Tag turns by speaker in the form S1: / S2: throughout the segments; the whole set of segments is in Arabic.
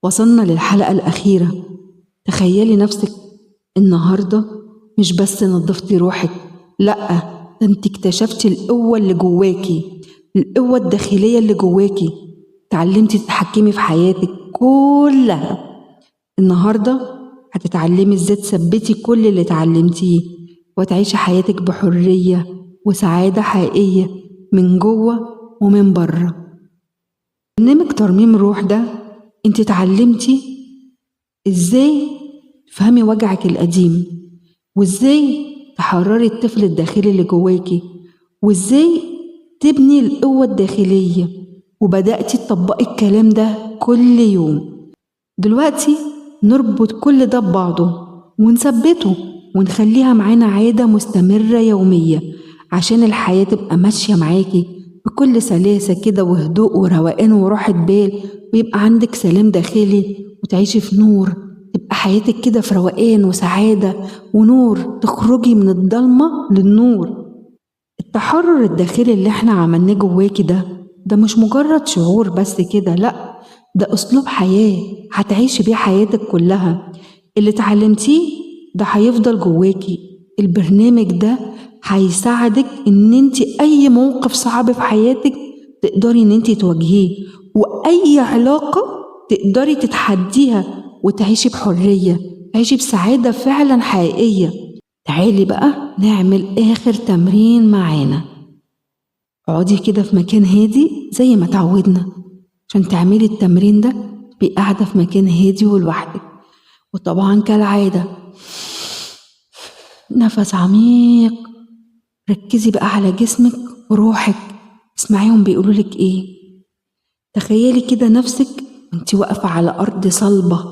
S1: وصلنا للحلقة الأخيرة. تخيلي نفسك النهاردة مش بس نظفتي روحك، لأ، ده انت اكتشفتي القوة اللي جواكي، القوة الداخلية اللي جواكي. تعلمتي تتحكمي في حياتك كلها. النهاردة هتتعلمي ازاي تثبتي كل اللي اتعلمتيه وتعيشي حياتك بحرية وسعادة حقيقية من جوه ومن بره. برنامج ترميم روح ده انت اتعلمتي ازاي تفهمي وجعك القديم، وازاي تحرري الطفل الداخلي اللي جواكي، وازاي تبني القوة الداخلية، وبدأتي تطبقي الكلام ده كل يوم. دلوقتي نربط كل ده ببعضه ونثبته ونخليها معانا عادة مستمرة يومية، عشان الحياة تبقى ماشية معاكي بكل سلاسة كده وهدوء وروقان وراحة بال، ويبقى عندك سلام داخلي وتعيشي في نور. تبقى حياتك كده في روقان وسعادة ونور، تخرجي من الضلمة للنور. التحرر الداخلي اللي احنا عملناه جواكي ده مش مجرد شعور بس كده، لأ، ده أسلوب حياة هتعيشي بيه حياتك كلها. اللي اتعلمتيه ده هيفضل جواكي. البرنامج ده هيساعدك ان انت اي موقف صعب في حياتك تقدري ان انت تواجهيه، واي علاقة تقدري تتحديها وتعيشي بحرية، تعيشي بسعادة فعلا حقيقية. تعالي بقى نعمل آخر تمرين معانا. اقعدي كده في مكان هادي زي ما تعودنا. عشان تعملي التمرين ده تبقي قاعدة في مكان هادي ولوحدك، وطبعا كالعادة نفس عميق. ركزي بقى على جسمك وروحك، اسمعيهم بيقولولك ايه. تخيلي كده نفسك وانت واقفة على أرض صلبة،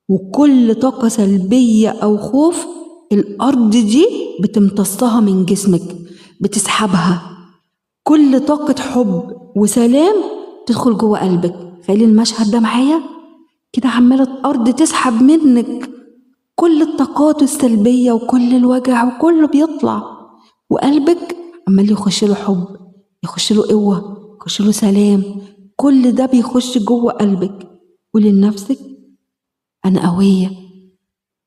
S1: وكل طاقة سلبية أو خوف الأرض دي بتمتصها من جسمك، بتسحبها. كل طاقة حب وسلام تدخل جوه قلبك. تخيلي المشهد ده معايا كده، عمالة الأرض تسحب منك كل الطاقات السلبية وكل الوجع وكله بيطلع، وقلبك عمال يخش له حب، يخش له قوة، يخش له سلام. كل ده بيخش جوه قلبك. قولي لنفسك: أنا قوية،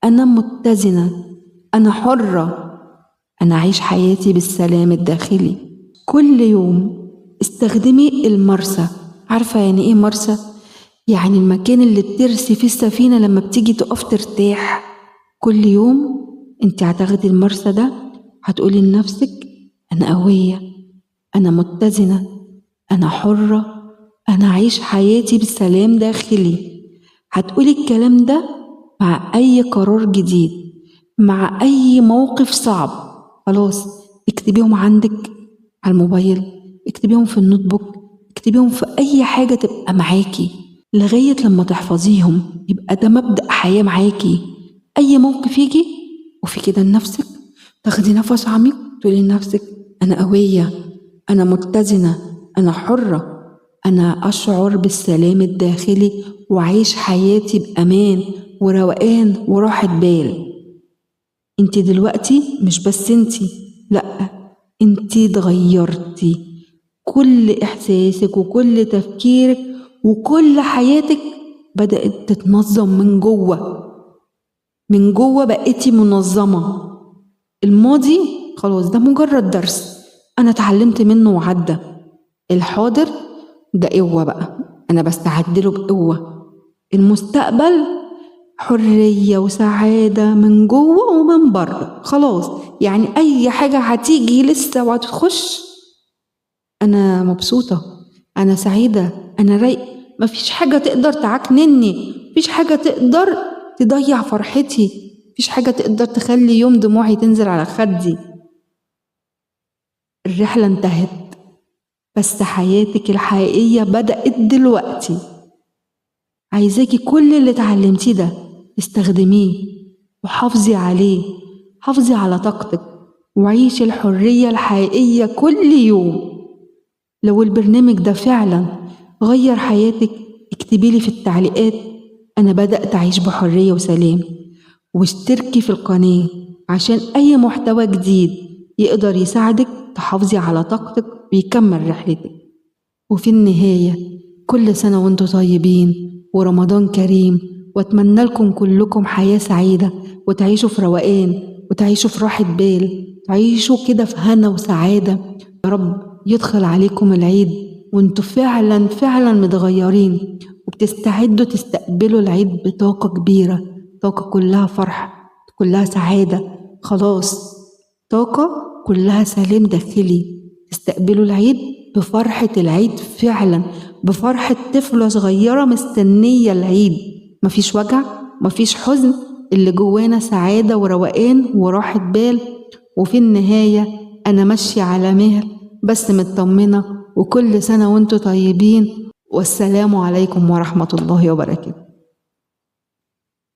S1: أنا متزنة، أنا حرة، أنا أعيش حياتي بالسلام الداخلي. كل يوم استخدمي المرسى. عارفة يعني إيه مرسى؟ يعني المكان اللي بترسي فيه السفينة لما بتيجي تقف ترتاح. كل يوم انت هتاخدي المرسى ده، هتقولي لنفسك: أنا قوية، أنا متزنة، أنا حرة، أنا أعيش حياتي بسلام داخلي. هتقولي الكلام ده مع أي قرار جديد، مع أي موقف صعب. خلاص، اكتبيهم عندك على الموبايل، اكتبيهم في النوت بوك، اكتبيهم في أي حاجة تبقى معاكي لغاية لما تحفظيهم. يبقى ده مبدأ حياة معاكي. أي موقف يجي وفي كده لنفسك تاخدي نفس عميق، تقولي لنفسك: أنا قوية، أنا متزنة، أنا حرة، أنا أشعر بالسلام الداخلي وعيش حياتي بأمان وروقان وراحة بال. انت دلوقتي مش بس انت، لأ، انت اتغيرتي. كل إحساسك وكل تفكيرك وكل حياتك بدأت تتنظم من جوه. من جوه بقيتي منظمة. الماضي خلاص ده مجرد درس أنا اتعلمت منه وعدى. الحاضر ده قوة بقى، أنا بستعدله بقوة. المستقبل حرية وسعادة من جوه ومن بره. خلاص، يعني أي حاجة هتيجي لسه وهتخش أنا مبسوطة، أنا سعيدة، أنا رايق. مفيش حاجة تقدر تعكنني، مفيش حاجة تقدر تضيع فرحتي، مفيش حاجة تقدر تخلي يوم دموعي تنزل على خدي. الرحلة انتهت، بس حياتك الحقيقية بدأت دلوقتي. عايزاكي كل اللي اتعلمتيه ده تستخدميه وحافظي عليه. حافظي على طاقتك وعيشي الحرية الحقيقية كل يوم. لو البرنامج ده فعلا غير حياتك اكتبيلي في التعليقات: أنا بدأت أعيش بحرية وسلام. واشتركي في القناة عشان أي محتوى جديد يقدر يساعدك تحافظي على طاقتك ويكمل رحلتك. وفي النهاية، كل سنة وانتوا طيبين، ورمضان كريم، واتمنى لكم كلكم حياة سعيدة، وتعيشوا في روقان، وتعيشوا في راحة بال، تعيشوا كده في هنا وسعادة. يا رب يدخل عليكم العيد وانتوا فعلا فعلا متغيرين، وبتستعدوا تستقبلوا العيد بطاقة كبيرة، طاقة كلها فرح، كلها سعادة، خلاص طاقة كلها سلام داخلي. تستقبلوا العيد بفرحة العيد فعلا، بفرحة طفلة صغيرة مستنية العيد، مفيش وجع، مفيش حزن، اللي جوانا سعادة وروقان وراحة بال. وفي النهاية أنا ماشية على مهل بس مطمنة، وكل سنة وانتوا طيبين، والسلام عليكم ورحمة الله وبركاته.